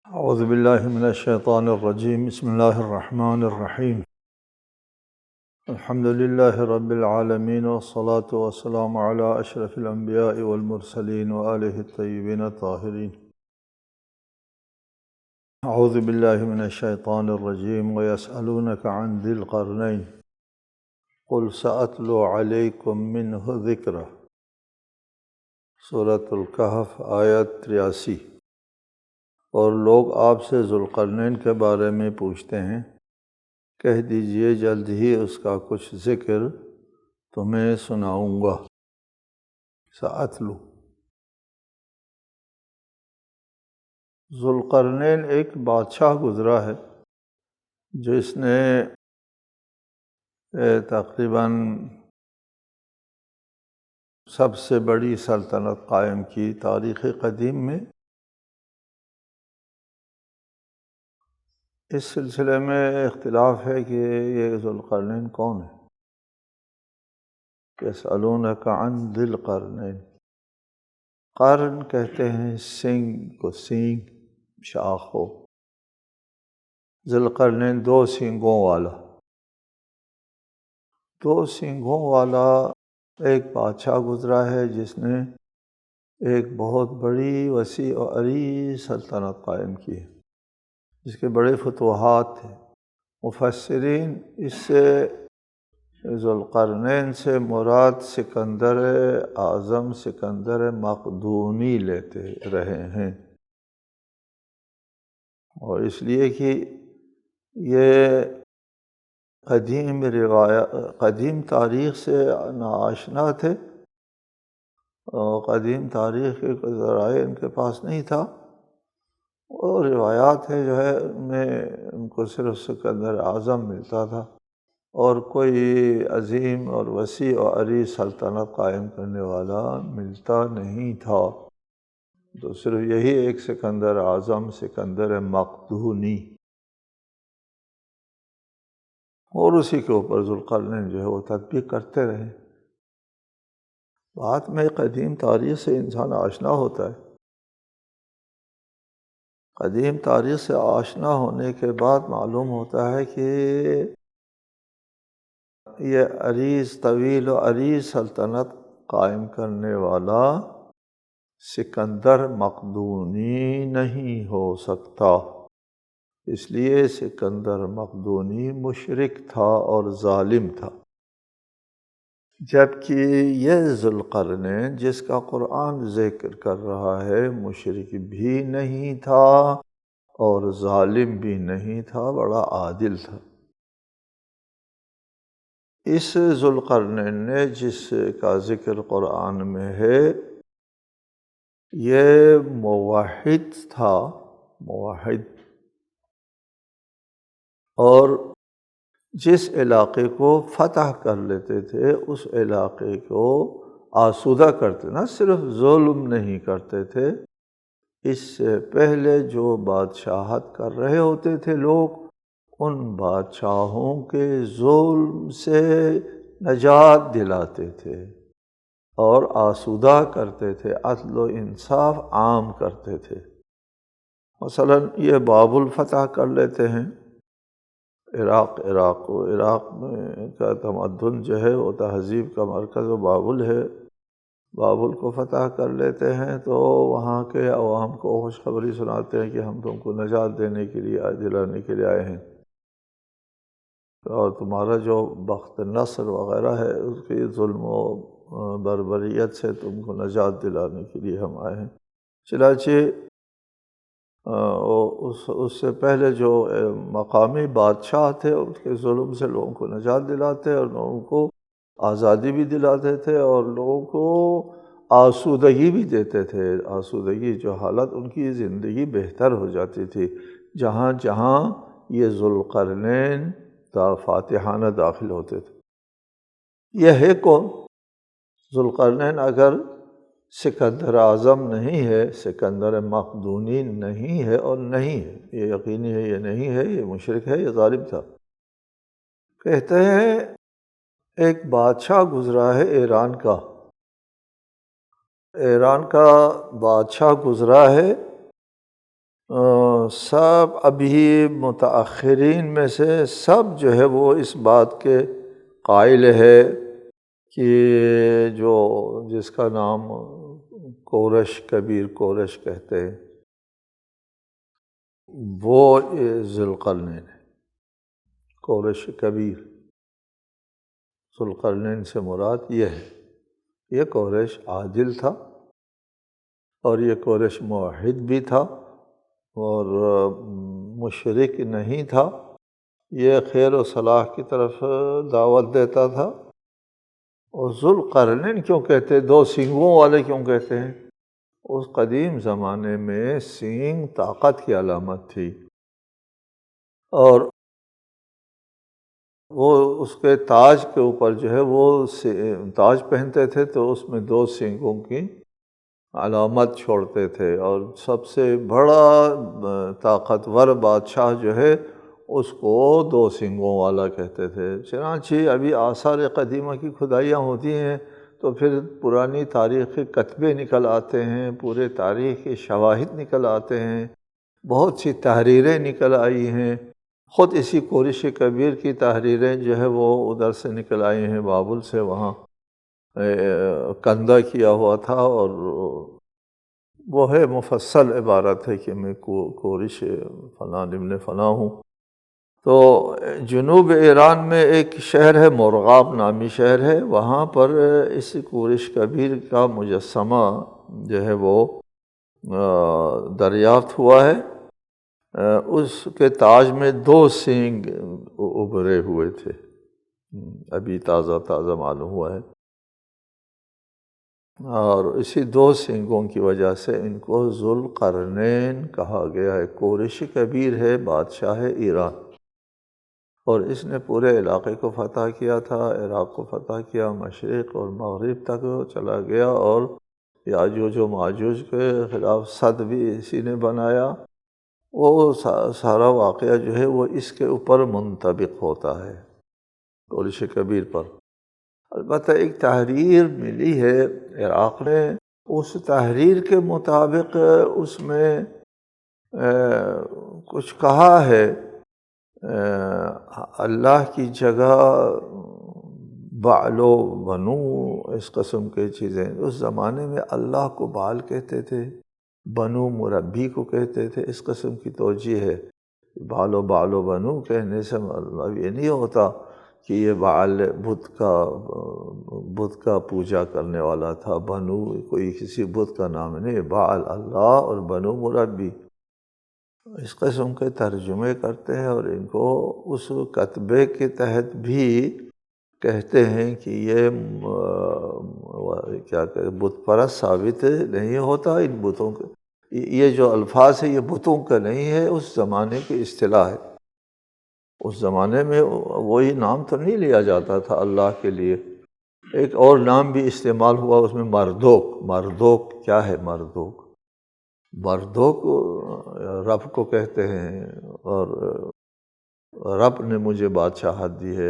اعوذ باللہ من الشیطان الرجیم بسم اللہ الرحمن الرحیم الحمد للہ رب العالمین والصلاة والسلام علی اشرف الانبیاء والمرسلین وآلہ الطیبین الطاہرین اعوذ باللہ من الشیطان الرجیم ویسألونک عن ذی القرنین قل سأتلو علیکم منہ ذکرہ سورۃ الکہف آیت 83۔ اور لوگ آپ سے ذوالقرنین کے بارے میں پوچھتے ہیں، کہہ دیجئے جلد ہی اس کا کچھ ذکر تمہیں سناؤں گا۔ سأتلو، ذوالقرنین ایک بادشاہ گزرا ہے جس نے تقریباً سب سے بڑی سلطنت قائم کی تاریخ قدیم میں۔ اس سلسلے میں اختلاف ہے کہ یہ ذوالقرنین کون ہے۔ یسألونک عن ذی القرنین، قرن کہتے ہیں سنگ کو، سینگ شاخ ہو۔ ذی القرنین دو سینگوں والا، دو سینگوں والا ایک بادشاہ گزرا ہے جس نے ایک بہت بڑی وسیع و عریض سلطنت قائم کی ہے، جس کے بڑے فتوحات تھے۔ مفسرین اس سے ذوالقرنین سے مراد سکندر اعظم، سکندر مقدونی لیتے رہے ہیں، اور اس لیے کہ یہ قدیم تاریخ سے ناآشنا تھے، اور قدیم تاریخ کے کوئی ذرائع ان کے پاس نہیں تھا، اور روایات ہے جو ہے ان میں ان کو صرف سکندر اعظم ملتا تھا، اور کوئی عظیم اور وسیع و عریض سلطنت قائم کرنے والا ملتا نہیں تھا، تو صرف یہی ایک سکندر اعظم، سکندر مقدونی، اور اسی کے اوپر ذوالقرنین جو ہے وہ تطبیق کرتے رہے۔ بعد میں قدیم تاریخ سے انسان آشنا ہوتا ہے، قدیم تاریخ سے آشنا ہونے کے بعد معلوم ہوتا ہے کہ یہ عریض، طویل و عریض سلطنت قائم کرنے والا سکندر مقدونی نہیں ہو سکتا، اس لیے سکندر مقدونی مشرک تھا اور ظالم تھا، جبکہ یہ ذوالقرنین جس کا قرآن ذکر کر رہا ہے مشرک بھی نہیں تھا اور ظالم بھی نہیں تھا، بڑا عادل تھا۔ اس ذوالقرنین نے جس کا ذکر قرآن میں ہے یہ موحد تھا، موحد، اور جس علاقے کو فتح کر لیتے تھے اس علاقے کو آسودہ کرتے، نہ صرف ظلم نہیں کرتے تھے، اس سے پہلے جو بادشاہت کر رہے ہوتے تھے لوگ، ان بادشاہوں کے ظلم سے نجات دلاتے تھے اور آسودہ کرتے تھے، عدل و انصاف عام کرتے تھے۔ مثلا یہ بابل فتح کر لیتے ہیں، عراق میں کا تمدن جو ہے وہ تہذیب کا مرکز و بابل ہے، بابل کو فتح کر لیتے ہیں تو وہاں کے عوام کو خوشخبری سناتے ہیں کہ ہم تم کو نجات دینے کے لیے، دلانے کے لیے آئے ہیں، اور تمہارا جو بخت نصر وغیرہ ہے اس کے ظلم و بربریت سے تم کو نجات دلانے کے لیے ہم آئے ہیں۔ چنانچہ اس سے پہلے جو مقامی بادشاہ تھے اس کے ظلم سے لوگوں کو نجات دلاتے اور لوگوں کو آزادی بھی دلاتے تھے، اور لوگوں کو آسودگی بھی دیتے تھے، آسودگی جو حالت ان کی زندگی بہتر ہو جاتی تھی جہاں جہاں یہ ذوالقرنین فاتحانہ داخل ہوتے تھے۔ یہ ہے کون؟ ذوالقرنین اگر سکندر اعظم نہیں ہے، سکندر مقدونی نہیں ہے، اور نہیں ہے، یہ یقینی ہے یہ نہیں ہے، یہ مشرک ہے، یہ ظالم تھا۔ کہتے ہیں ایک بادشاہ گزرا ہے ایران کا، ایران کا بادشاہ گزرا ہے سب ابھی متأخرین میں سے سب جو ہے وہ اس بات کے قائل ہے کہ جو جس کا نام کورش کبیر کورش کہتے ہیں وہ ذوالقرنین ہے۔ کورش کبیر، ذوالقرنین سے مراد یہ ہے، یہ کورش عادل تھا اور یہ کورش موحد بھی تھا اور مشرک نہیں تھا، یہ خیر و صلاح کی طرف دعوت دیتا تھا۔ اور ذوالقرنین کیوں کہتے ہیں، دو سینگوں والے کیوں کہتے ہیں؟ اس قدیم زمانے میں سینگ طاقت کی علامت تھی، اور وہ اس کے تاج کے اوپر جو ہے وہ تاج پہنتے تھے تو اس میں دو سینگوں کی علامت چھوڑتے تھے، اور سب سے بڑا طاقتور بادشاہ جو ہے اس کو دو سینگوں والا کہتے تھے۔ چنانچہ ابھی آثار قدیمہ کی کھدائیاں ہوتی ہیں تو پھر پرانی تاریخی کتبے نکل آتے ہیں، پورے تاریخی شواہد نکل آتے ہیں، بہت سی تحریریں نکل آئی ہیں، خود اسی کورش کبیر کی تحریریں جو ہے وہ ادھر سے نکل آئی ہیں، بابل سے، وہاں کندہ کیا ہوا تھا، اور وہ ہے مفصل عبارت ہے کہ میں کورش فلاں ابن فلاں ہوں۔ تو جنوب ایران میں ایک شہر ہے، مرغاب نامی شہر ہے، وہاں پر اس کورش کبیر کا مجسمہ جو ہے وہ دریافت ہوا ہے۔ اس کے تاج میں دو سینگ ابھرے ہوئے تھے، ابھی تازہ تازہ معلوم ہوا ہے، اور اسی دو سینگوں کی وجہ سے ان کو ذوالقرنین کہا گیا ہے۔ کورش کبیر ہے بادشاہ ایران، اور اس نے پورے علاقے کو فتح کیا تھا، عراق کو فتح کیا، مشرق اور مغرب تک چلا گیا، اور یاجوج و ماجوج کے خلاف صد بھی اسی نے بنایا۔ وہ سارا واقعہ جو ہے وہ اس کے اوپر منطبق ہوتا ہے، کورش کبیر پر۔ البتہ ایک تحریر ملی ہے عراق میں، اس تحریر کے مطابق اس میں کچھ کہا ہے اللہ کی جگہ بعل و بنو، اس قسم کے چیزیں۔ اس زمانے میں اللہ کو بال کہتے تھے، بنو مربی کو کہتے تھے، اس قسم کی توجیہ ہے۔ بعل و بنو کہنے سے مطلب یہ نہیں ہوتا کہ یہ بعل بت کا پوجا کرنے والا تھا، بنو کوئی کسی بت کا نام نہیں، بعل اللہ اور بنو مربی، اس قسم کے ترجمے کرتے ہیں، اور ان کو اس کتبے کے تحت بھی کہتے ہیں کہ یہ کیا کہ بت پرست ثابت نہیں ہوتا ان بتوں کے، یہ جو الفاظ ہے یہ بتوں کا نہیں ہے، اس زمانے کی اصطلاح ہے۔ اس زمانے میں وہی نام تو نہیں لیا جاتا تھا اللہ کے لیے، ایک اور نام بھی استعمال ہوا اس میں، مردوک۔ مردوک کیا ہے؟ مردوک رب کو کہتے ہیں، اور رب نے مجھے بادشاہت دی ہے،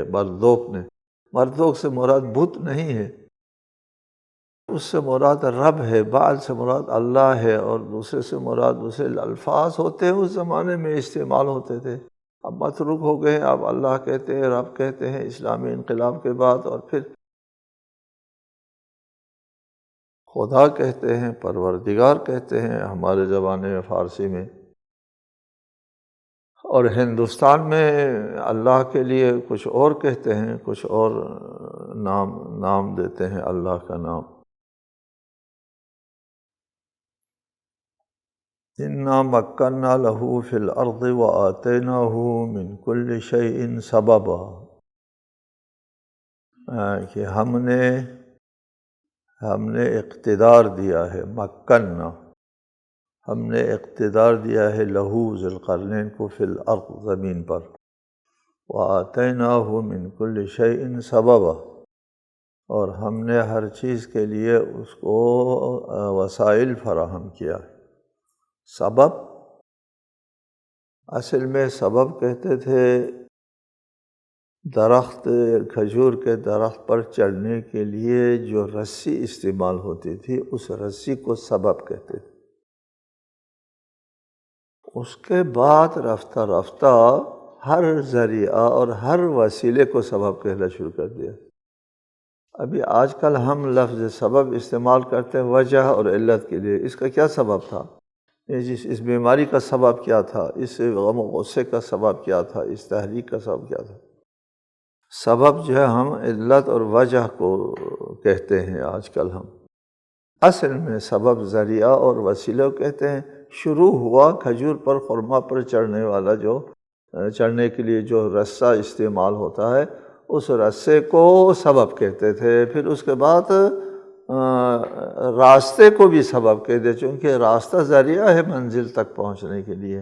مردوک سے مراد بت نہیں ہے، اس سے مراد رب ہے، بعل سے مراد اللہ ہے، اور دوسرے سے مراد دوسرے الفاظ ہوتے ہیں اس زمانے میں استعمال ہوتے تھے، اب متروک ہو گئے ہیں، اب اللہ کہتے ہیں، رب کہتے ہیں اسلامی انقلاب کے بعد، اور پھر خدا کہتے ہیں، پروردگار کہتے ہیں ہمارے زمانے میں فارسی میں، اور ہندوستان میں اللہ کے لیے کچھ اور کہتے ہیں، کچھ اور نام دیتے ہیں اللہ کا نام۔ اِنَّا مَكَّنَّا لَهُ فِي الْأَرْضِ وَآتَيْنَاهُ مِنْ كُلِّ شَيْءٍ سَبَبًا، کہ ہم نے اقتدار دیا ہے، مکنا، ہم نے اقتدار دیا ہے لہو ذوالقرنین کو، فی الارض زمین پر، وآتیناہ من کل شیء سببا، اور ہم نے ہر چیز کے لیے اس کو وسائل فراہم کیا۔ سبب اصل میں سبب کہتے تھے درخت، کھجور کے درخت پر چڑھنے کے لیے جو رسی استعمال ہوتی تھی اس رسی کو سبب کہتے تھے۔ اس کے بعد رفتہ رفتہ ہر ذریعہ اور ہر وسیلے کو سبب کہنا شروع کر دیا۔ ابھی آج کل ہم لفظ سبب استعمال کرتے ہیں وجہ اور علت کے لیے، اس کا کیا سبب تھا، اس بیماری کا سبب کیا تھا، اس غم و غصے کا سبب کیا تھا، اس تحریک کا سبب کیا تھا۔ سبب جو ہے ہم علت اور وجہ کو کہتے ہیں آج کل ہم، اصل میں سبب ذریعہ اور وسیلہ کو کہتے ہیں۔ شروع ہوا کھجور پر خرما پر چڑھنے والا، جو چڑھنے کے لیے جو رسہ استعمال ہوتا ہے، اس رسے کو سبب کہتے تھے۔ پھر اس کے بعد راستے کو بھی سبب کہتے، چونکہ راستہ ذریعہ ہے منزل تک پہنچنے کے لیے،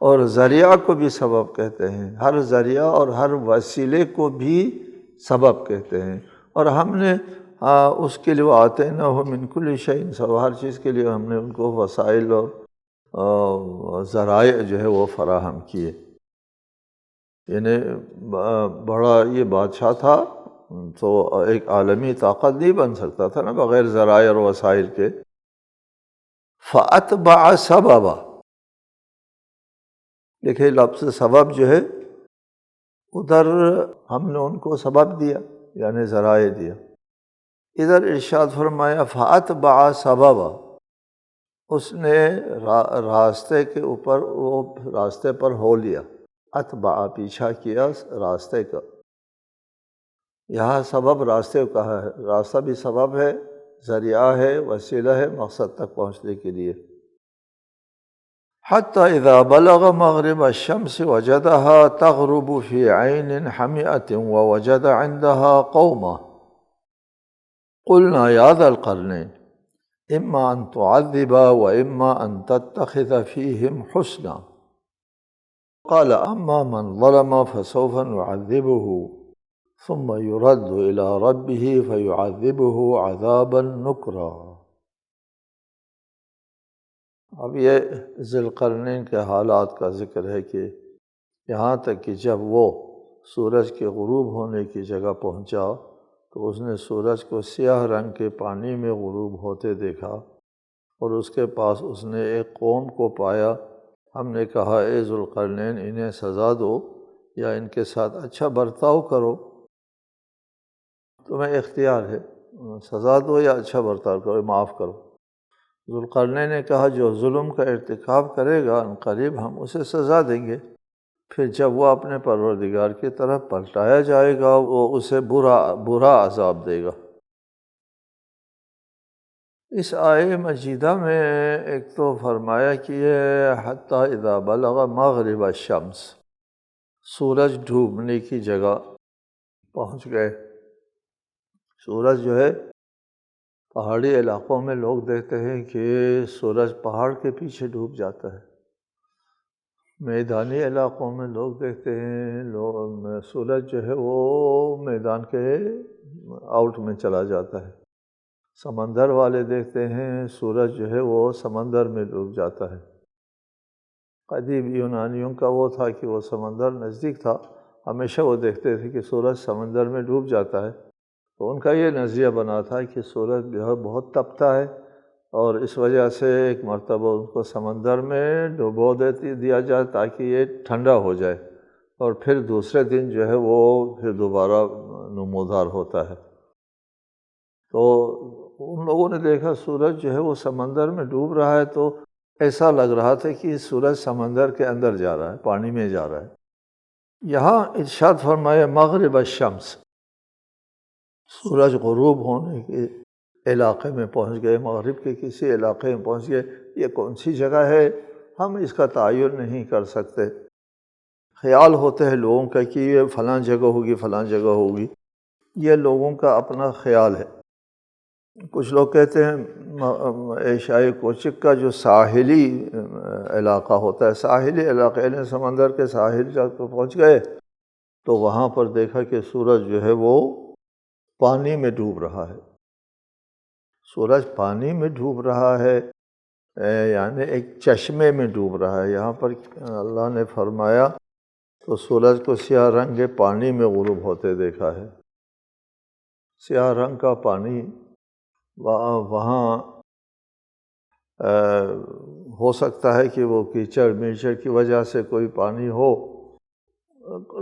اور ذریعہ کو بھی سبب کہتے ہیں۔ ہر ذریعہ اور ہر وسیلے کو بھی سبب کہتے ہیں، اور ہم نے اس کے لیے آتیناہ من کل شیء، ہر چیز کے لیے ہم نے ان کو وسائل اور ذرائع جو ہے وہ فراہم کیے۔ یعنی بڑا یہ بادشاہ تھا تو ایک عالمی طاقت نہیں بن سکتا تھا نا بغیر ذرائع اور وسائل کے۔ فَأَتْبَعَ سَبَبًا، دیکھیں لفظ سبب جو ہے ادھر ہم نے ان کو سبب دیا یعنی ذرائع دیا، ادھر ارشاد فرمایا فَأَتْبَعَ سَبَبًا، اس نے راستے کے اوپر، وہ راستے پر ہو لیا، اتبع پیچھا کیا راستے کا۔ یہاں سبب راستے کا ہے، راستہ بھی سبب ہے، ذریعہ ہے، وسیلہ ہے مقصد تک پہنچنے کے لیے۔ حتی اذا بلغ مغرب الشمس وجدها تغرب في عین حمیۃ ووجد عندها قوما قلنا یا ذا القرنین اما ان تعذب واما ان تتخذ فیہم حسنا قال اما من ظلم فسوف نعذبه ثم يرد الى ربه فيعذبه عذابا نکرا۔ اب یہ ذی القرنین کے حالات کا ذکر ہے کہ یہاں تک کہ جب وہ سورج کے غروب ہونے کی جگہ پہنچا تو اس نے سورج کو سیاہ رنگ کے پانی میں غروب ہوتے دیکھا، اور اس کے پاس اس نے ایک قوم کو پایا۔ ہم نے کہا اے ذو القرنین انہیں سزا دو یا ان کے ساتھ اچھا برتاؤ کرو، تمہیں اختیار ہے، سزا دو یا اچھا برتاؤ کرو، معاف کرو۔ ذو القرنین نے کہا جو ظلم کا ارتکاب کرے گا ان قریب ہم اسے سزا دیں گے، پھر جب وہ اپنے پروردگار کی طرف پلٹایا جائے گا وہ اسے برا عذاب دے گا۔ اس آیہ مجیدہ میں ایک تو فرمایا کہ یہ حتی اذا بلغ مغرب الشمس، سورج ڈوبنے کی جگہ پہنچ گئے۔ سورج جو ہے پہاڑی علاقوں میں لوگ دیکھتے ہیں کہ سورج پہاڑ کے پیچھے ڈوب جاتا ہے، میدانی علاقوں میں لوگ دیکھتے ہیں سورج جو ہے وہ میدان کے آؤٹ میں چلا جاتا ہے، سمندر والے دیکھتے ہیں سورج جو ہے وہ سمندر میں ڈوب جاتا ہے۔ قدیم یونانیوں کا وہ تھا کہ وہ سمندر نزدیک تھا، ہمیشہ وہ دیکھتے تھے کہ سورج سمندر میں ڈوب جاتا ہے، تو ان کا یہ نظریہ بنا تھا کہ سورج جو ہے بہت تپتا ہے، اور اس وجہ سے ایک مرتبہ ان کو سمندر میں ڈبو دیا جائے تاکہ یہ ٹھنڈا ہو جائے، اور پھر دوسرے دن جو ہے وہ پھر دوبارہ نمودار ہوتا ہے۔ تو ان لوگوں نے دیکھا سورج جو ہے وہ سمندر میں ڈوب رہا ہے، تو ایسا لگ رہا تھا کہ سورج سمندر کے اندر جا رہا ہے، پانی میں جا رہا ہے۔ یہاں ارشاد فرمایا مغرب الشمس، سورج غروب ہونے کے علاقے میں پہنچ گئے، مغرب کے کسی علاقے میں پہنچ گئے۔ یہ کون سی جگہ ہے ہم اس کا تعین نہیں کر سکتے، خیال ہوتے ہیں لوگوں کا کہ یہ فلاں جگہ ہوگی فلاں جگہ ہوگی، یہ لوگوں کا اپنا خیال ہے۔ کچھ لوگ کہتے ہیں ایشیائی کوچک کا جو ساحلی علاقہ ہوتا ہے، ساحلی علاقے یعنی سمندر کے ساحل جب پہنچ گئے تو وہاں پر دیکھا کہ سورج جو ہے وہ پانی میں ڈوب رہا ہے۔ سورج پانی میں ڈوب رہا ہے یعنی ایک چشمے میں ڈوب رہا ہے۔ یہاں پر اللہ نے فرمایا تو سورج کو سیاہ رنگ کے پانی میں غروب ہوتے دیکھا ہے۔ سیاہ رنگ کا پانی وہاں ہو سکتا ہے کہ وہ کیچڑ میچڑ کی وجہ سے کوئی پانی ہو،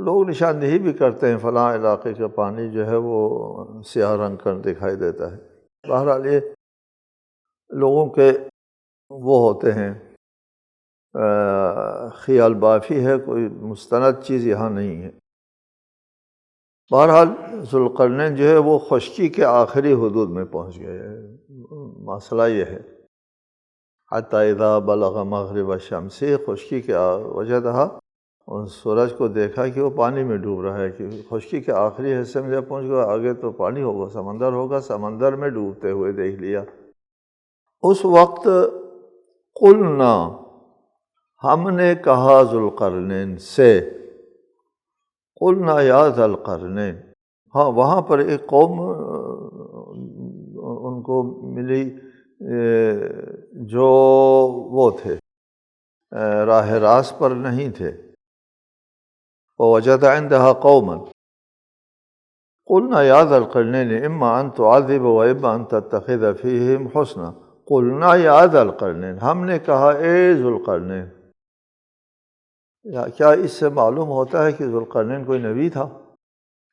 لوگ نشاندہی بھی کرتے ہیں فلاں علاقے کا پانی جو ہے وہ سیاہ رنگ کا دکھائی دیتا ہے۔ بہرحال یہ لوگوں کے وہ ہوتے ہیں خیال بافی ہے، کوئی مستند چیز یہاں نہیں ہے۔ بہرحال ذوالقرنین جو ہے وہ خشکی کے آخری حدود میں پہنچ گئے، مسئلہ یہ ہے حتی اذا بلغ مغرب الشمس، خشکی کے وجدہا، اور سورج کو دیکھا کہ وہ پانی میں ڈوب رہا ہے، کہ خشکی کے آخری حصے میں جب پہنچ گیا آگے تو پانی ہوگا، سمندر ہوگا، سمندر میں ڈوبتے ہوئے دیکھ لیا۔ اس وقت قلنا، ہم نے کہا ذوالقرنین سے، قلنا یا ذا القرنین، ہاں وہاں پر ایک قوم ان کو ملی جو وہ تھے راہ راست پر نہیں تھے، ووجد عندها قوما قلنا یا ذا القرنین اما ان تعذب و اما ان تتخذ فیہم حسنا۔ قلنا یا ذا القرنین، ہم نے کہا اے ذوالقرنین۔ کیا اس سے معلوم ہوتا ہے کہ ذوالقرنین کوئی نبی تھا؟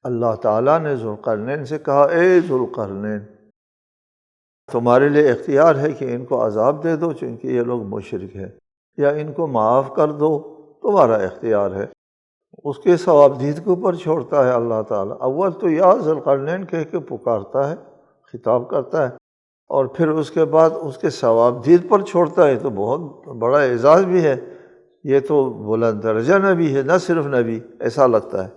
اللہ تعالیٰ نے ذوالقرنین سے کہا اے ذوالقرنین، تمہارے لیے اختیار ہے کہ ان کو عذاب دے دو چونکہ یہ لوگ مشرک ہیں، یا ان کو معاف کر دو، تمہارا اختیار ہے۔ اس کے ثوابدید کے اوپر چھوڑتا ہے اللہ تعالیٰ۔ اول تو یا ذوالقرنین کہہ کے پکارتا ہے، خطاب کرتا ہے، اور پھر اس کے بعد اس کے ثوابدید پر چھوڑتا ہے، تو بہت بڑا اعزاز بھی ہے، یہ تو بلند درجہ نبی ہے، نہ صرف نبی، ایسا لگتا ہے۔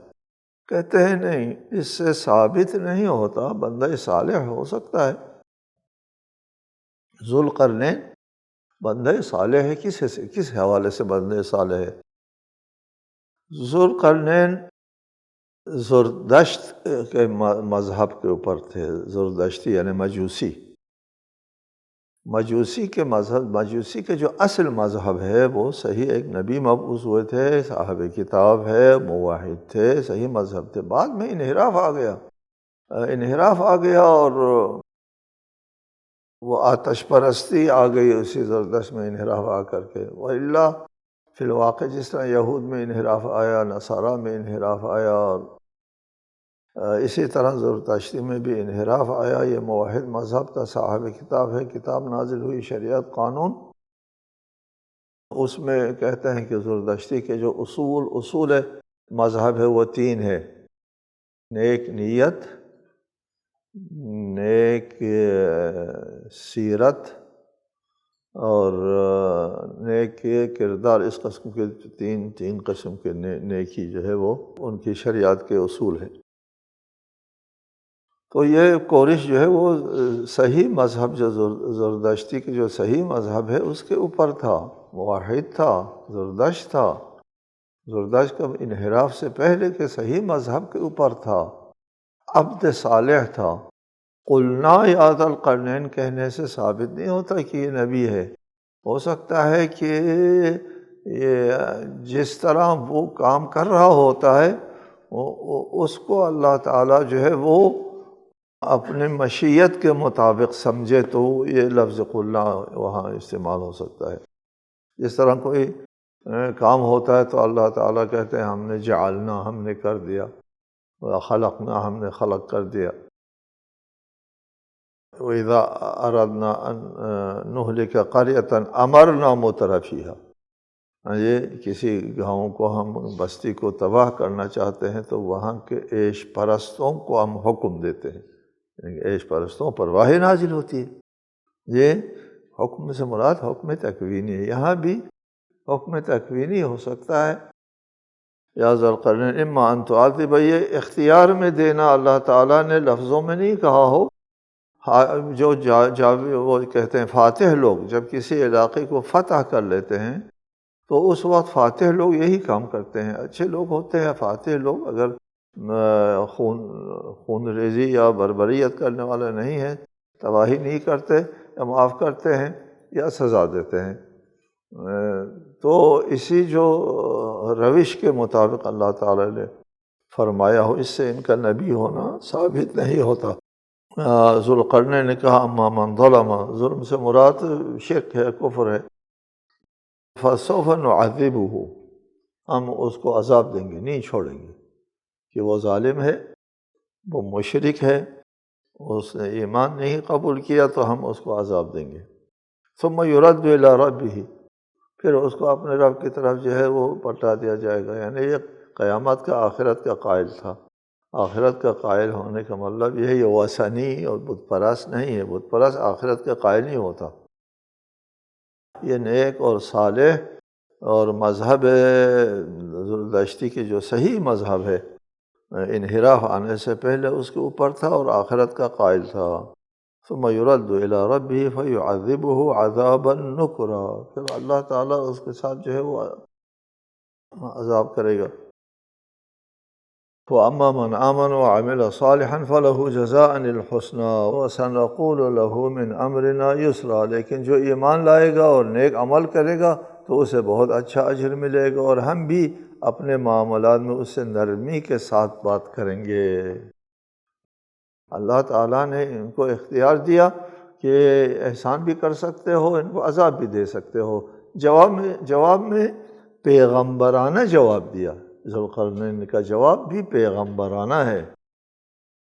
کہتے ہیں نہیں، اس سے ثابت نہیں ہوتا، بندہ صالح ہو سکتا ہے۔ ذوالقرنین بندہ صالح ہے، کس حوالے سے بندہ صالح ہے؟ ذوالقرنین زردشت کے مذہب کے اوپر تھے، زردشتی یعنی مجوسی کے مذہب، مجوسی کے جو اصل مذہب ہے وہ صحیح ایک نبی مبعوث ہوئے تھے، صاحب کتاب ہے، موحد تھے، صحیح مذہب تھے، بعد میں انحراف آ گیا اور وہ آتش پرستی آ گئی اسی زردشت میں انحراف آ کر کے۔ وَإِلَّا فی الواقع جس طرح یہود میں انحراف آیا، نصارہ میں انحراف آیا، اور اسی طرح زرتشتی میں بھی انحراف آیا۔ یہ موحد مذہب تھا، صاحب کتاب ہے، کتاب نازل ہوئی، شریعت قانون، اس میں کہتے ہیں کہ زرتشتی کے جو اصول مذہب ہے وہ 3 ہے: نیک نیت، نیک سیرت اور نیک کردار۔ اس قسم کے تین قسم کے نیکی جو ہے وہ ان کی شریعت کے اصول ہیں۔ تو یہ کورش جو ہے وہ صحیح مذہب، جو زردشتی کے جو صحیح مذہب ہے اس کے اوپر تھا، موحد تھا، زردشت تھا۔ زردشت کا انحراف سے پہلے کے صحیح مذہب کے اوپر تھا، عبد صالح تھا۔ قلنا یا ذا القرنین کہنے سے ثابت نہیں ہوتا کہ یہ نبی ہے۔ ہو سکتا ہے کہ یہ جس طرح وہ کام کر رہا ہوتا ہے اس کو اللہ تعالیٰ جو ہے وہ اپنے مشیت کے مطابق سمجھے، تو یہ لفظ قلنا وہاں استعمال ہو سکتا ہے۔ جس طرح کوئی کام ہوتا ہے تو اللہ تعالیٰ کہتے ہیں ہم نے جعلنا، ہم نے کر دیا، خلقنا، ہم نے خلق کر دیا۔ وَإِذَا أَرَدْنَا أَن نُهْلِكَ قَرْيَةً أَمَرْنَا مُتْرَفِيهَا، یہ کسی گاؤں کو ہم بستی کو تباہ کرنا چاہتے ہیں تو وہاں کے عیش پرستوں کو ہم حکم دیتے ہیں، یعنی عیش پرستوں پر وحی نازل ہوتی ہے۔ یہ حکم سے مراد حکم تکوینی ہے، یہاں بھی حکم تکوینی ہو سکتا ہے۔ یا ذا القرنین اما ان تعذب، یہ اختیار میں دینا اللہ تعالیٰ نے لفظوں میں نہیں کہا ہو۔ جو وہ کہتے ہیں فاتح لوگ جب کسی علاقے کو فتح کر لیتے ہیں تو اس وقت فاتح لوگ یہی کام کرتے ہیں، اچھے لوگ ہوتے ہیں فاتح لوگ، اگر خون ریزی یا بربریت کرنے والا نہیں ہے، تباہی نہیں کرتے، یا معاف کرتے ہیں یا سزا دیتے ہیں۔ تو اسی جو روش کے مطابق اللہ تعالیٰ نے فرمایا ہو، اس سے ان کا نبی ہونا ثابت نہیں ہوتا۔ ذوالقرنین نے کہا اما من ظلم، ظلم سے مراد شرک ہے، کفر ہے، فسوف نعذبہ، ہم اس کو عذاب دیں گے، نہیں چھوڑیں گے، کہ وہ ظالم ہے، وہ مشرک ہے، اس نے ایمان نہیں قبول کیا تو ہم اس کو عذاب دیں گے۔ ثم یرد الی ربہ، پھر اس کو اپنے رب کی طرف جو ہے وہ پلٹا دیا جائے گا۔ یعنی یہ قیامت کا آخرت کا قائل تھا۔ آخرت کا قائل ہونے کا مطلب یہ ہے یہ وثنی اور بت پرست نہیں ہے، بت پرست آخرت کا قائل نہیں ہوتا۔ یہ نیک اور صالح اور مذہب زردشتی کی جو صحیح مذہب ہے، انحراف آنے سے پہلے اس کے اوپر تھا اور آخرت کا قائل تھا۔ ثم يرد الى ربه فيعذبه عذابا نکرا، پھر اللہ تعالیٰ اس کے ساتھ جو ہے وہ عذاب کرے گا۔ وَأَمَّا مَنْ آمَنَ وَعَمِلَ صَالِحًا فَلَهُ جَزَاءً الْحُسْنَى وَسَنَقُولُ لَهُ مِنْ أَمْرِنَا يُسْرًا، لیکن جو ایمان لائے گا اور نیک عمل کرے گا تو اسے بہت اچھا اجر ملے گا، اور ہم بھی اپنے معاملات میں اس سے نرمی کے ساتھ بات کریں گے۔ اللہ تعالیٰ نے ان کو اختیار دیا کہ احسان بھی کر سکتے ہو، ان کو عذاب بھی دے سکتے ہو۔ جواب میں پیغمبرانہ جواب دیا۔ ذوالقرنین کا جواب بھی پیغمبرانہ ہے،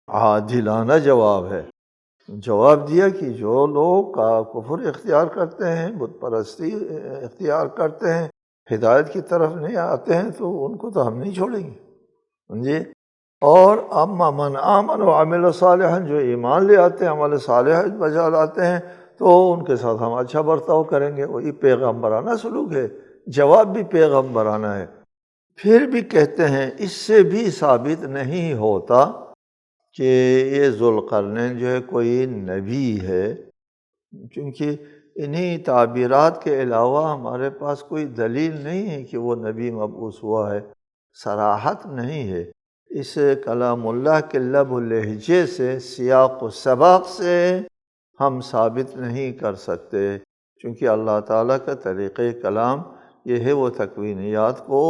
عادلانہ جواب ہے۔ جواب دیا کہ جو لوگ کفر اختیار کرتے ہیں، بت پرستی اختیار کرتے ہیں، ہدایت کی طرف نہیں آتے ہیں، تو ان کو تو ہم نہیں چھوڑیں گے، سمجھے۔ اور اما من آمن وعمل صالحا، جو ایمان لے آتے ہیں، عمل صالح بجا لاتے ہیں، تو ان کے ساتھ ہم اچھا برتاؤ کریں گے۔ وہی پیغمبرانہ سلوک ہے، جواب بھی پیغمبرانہ ہے۔ پھر بھی کہتے ہیں اس سے بھی ثابت نہیں ہوتا کہ یہ ذوالقرنین جو ہے کوئی نبی ہے، کیونکہ انہی تعبیرات کے علاوہ ہمارے پاس کوئی دلیل نہیں ہے کہ وہ نبی مبعوث ہوا ہے، صراحت نہیں ہے۔ اس کلام اللہ کے لب و لہجے سے، سیاق و سباق سے ہم ثابت نہیں کر سکتے، چونکہ اللہ تعالیٰ کا طریقہ کلام یہ ہے وہ تکوینیات کو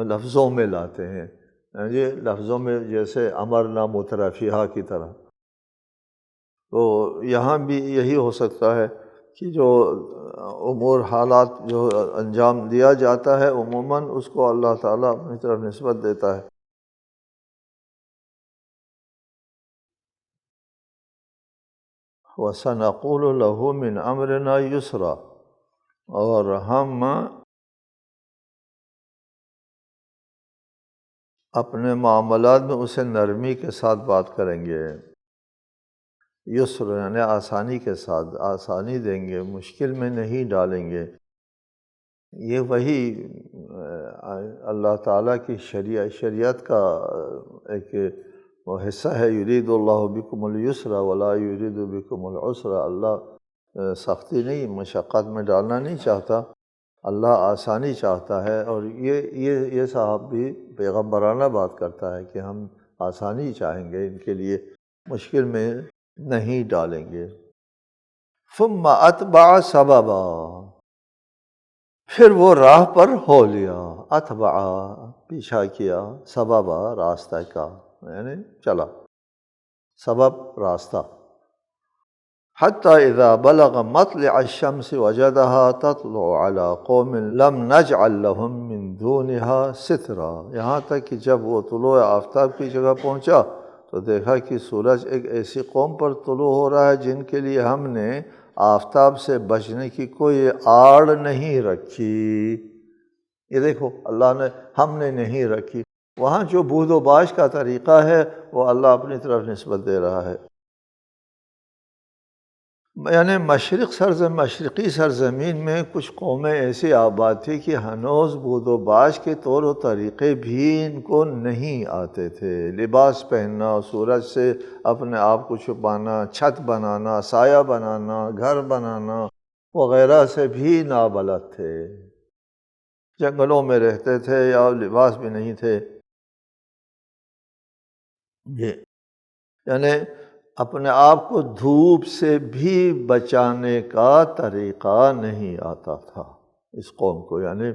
لفظوں میں لاتے ہیں، یہ لفظوں میں جیسے امرنا مترفیہ کی طرح۔ تو یہاں بھی یہی ہو سکتا ہے کہ جو امور حالات جو انجام دیا جاتا ہے عموماً اس کو اللہ تعالیٰ اپنی طرف نسبت دیتا ہے۔ وَسَنَقُولُ لَهُ مِنْ أَمْرِنَا يُسْرًا، اور ہم اپنے معاملات میں اسے نرمی کے ساتھ بات کریں گے۔ یسر یعنی آسانی کے ساتھ، آسانی دیں گے، مشکل میں نہیں ڈالیں گے۔ یہ وہی اللہ تعالیٰ کی شریعت کا ایک وہ حصہ ہے۔ یرید اللہ بکم اليسر ولا یرید بکم العسر، اللہ سختی نہیں، مشقت میں ڈالنا نہیں چاہتا، اللہ آسانی چاہتا ہے۔ اور یہ صاحب بھی پیغمبرانہ بات کرتا ہے کہ ہم آسانی چاہیں گے ان کے لیے، مشکل میں نہیں ڈالیں گے۔ ثم اتبع سببا، پھر وہ راہ پر ہو لیا، اتبع پیچھا کیا، سببا راستہ کا، یعنی چلا، سبب راستہ۔ حتی اذا بلغ مطلع الشمس وجدها تطلع على قوم لم نجعل لهم من دونها سترا، یہاں تک کہ جب وہ طلوع آفتاب کی جگہ پہنچا تو دیکھا کہ سورج ایک ایسی قوم پر طلوع ہو رہا ہے جن کے لیے ہم نے آفتاب سے بچنے کی کوئی آڑ نہیں رکھی۔ یہ دیکھو اللہ نے، ہم نے نہیں رکھی۔ وہاں جو بود و باش کا طریقہ ہے وہ اللہ اپنی طرف نسبت دے رہا ہے۔ یعنی مشرقی سرزمین میں کچھ قومیں ایسی آباد تھی کہ ہنوز بود و باش کے طور و طریقے بھی ان کو نہیں آتے تھے۔ لباس پہننا، سورج سے اپنے آپ کو چھپانا، چھت بنانا، سایہ بنانا، گھر بنانا وغیرہ سے بھی نابلد تھے، جنگلوں میں رہتے تھے یا لباس بھی نہیں تھے۔ یہ یعنی اپنے آپ کو دھوپ سے بھی بچانے کا طریقہ نہیں آتا تھا اس قوم کو، یعنی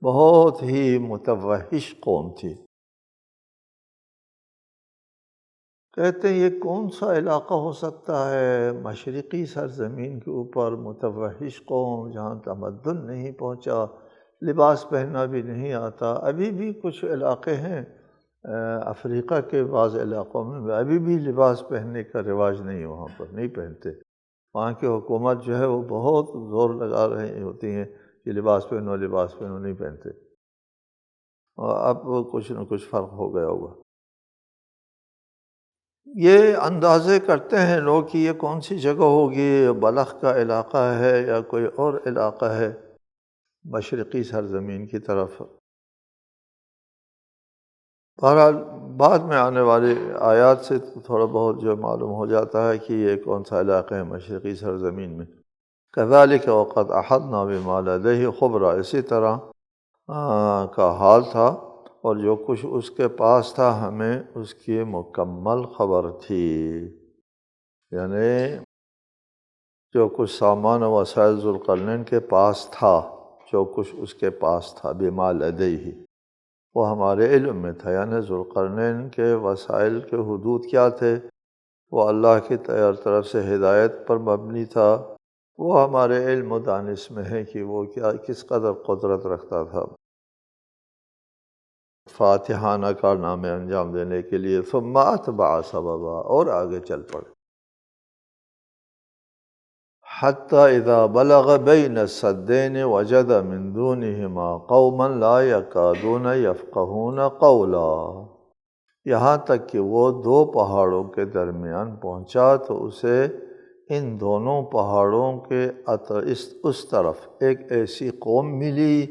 بہت ہی متوحش قوم تھی۔ کہتے ہیں یہ کون سا علاقہ ہو سکتا ہے مشرقی سرزمین کے اوپر متوحش قوم جہاں تمدن نہیں پہنچا، لباس پہننا بھی نہیں آتا۔ ابھی بھی کچھ علاقے ہیں افریقہ کے بعض علاقوں میں ابھی بھی لباس پہننے کا رواج نہیں ہے، وہاں پر نہیں پہنتے۔ وہاں کی حکومت جو ہے وہ بہت زور لگا رہی ہوتی ہیں کہ لباس پہنو لباس پہنو، نہیں پہنتے۔ اور اب کچھ نہ کچھ فرق ہو گیا ہوگا۔ یہ اندازے کرتے ہیں لوگ کہ یہ کون سی جگہ ہوگی، بلخ کا علاقہ ہے یا کوئی اور علاقہ ہے مشرقی سرزمین کی طرف۔ بہرحال بعد میں آنے والی آیات سے تھوڑا بہت جو معلوم ہو جاتا ہے کہ یہ کون سا علاقہ ہے مشرقی سرزمین میں۔ كذلك وقد احطنا بما لديه خبرا، اسی طرح کا حال تھا اور جو کچھ اس کے پاس تھا ہمیں اس کی مکمل خبر تھی، یعنی جو کچھ سامان و وسائل ذوالقرنین کے پاس تھا، جو کچھ اس کے پاس تھا بما لدیہ، وہ ہمارے علم میں تھا۔ یعنی ذوالقرنین کے وسائل کے حدود کیا تھے، وہ اللہ کی طرف سے ہدایت پر مبنی تھا، وہ ہمارے علم و دانش میں ہے کہ وہ کس قدر قدرت رکھتا تھا فاتحانہ کارنامے انجام دینے کے لیے۔ ثم اتبع سببا، اور آگے چل پڑے، حتی اذا بلغ بین السدین وجد من دونہما قوما لا یکادون یفقہون قولا، یہاں تک کہ وہ دو پہاڑوں کے درمیان پہنچا تو اسے ان دونوں پہاڑوں کے اس طرف ایک ایسی قوم ملی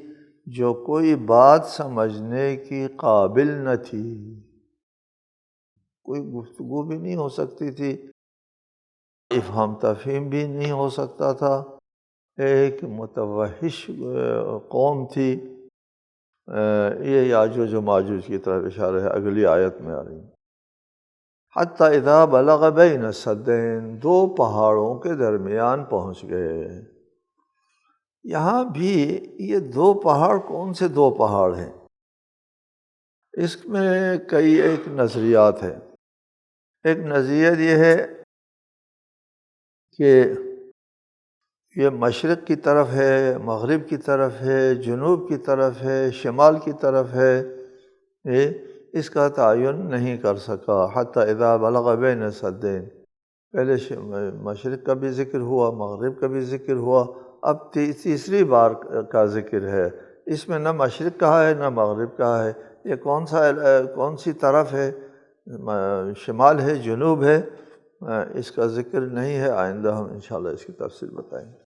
جو کوئی بات سمجھنے کی قابل نہ تھی، کوئی گفتگو بھی نہیں ہو سکتی تھی، افہام تفہیم بھی نہیں ہو سکتا تھا، ایک متوحش قوم تھی۔ یہ یاجوج و ماجوج کی طرف اشارہ ہے، اگلی آیت میں آ رہی ہے۔ حتی اذا بلغ بین السدین، دو پہاڑوں کے درمیان پہنچ گئے۔ یہاں بھی یہ دو پہاڑ کون سے دو پہاڑ ہیں، اس میں کئی ایک نظریات ہیں۔ ایک نظریت یہ ہے کہ یہ مشرق کی طرف ہے، مغرب کی طرف ہے، جنوب کی طرف ہے، شمال کی طرف ہے، اس کا تعین نہیں کر سکا۔ حتی اذا بلغ بین السدین، پہلے مشرق کا بھی ذکر ہوا، مغرب کا بھی ذکر ہوا، اب تیسری بار کا ذکر ہے۔ اس میں نہ مشرق کہا ہے نہ مغرب کہا ہے، یہ کون سی طرف ہے، شمال ہے جنوب ہے، اس کا ذکر نہیں ہے۔ آئندہ ہم انشاءاللہ اس کی تفصیل بتائیں گے۔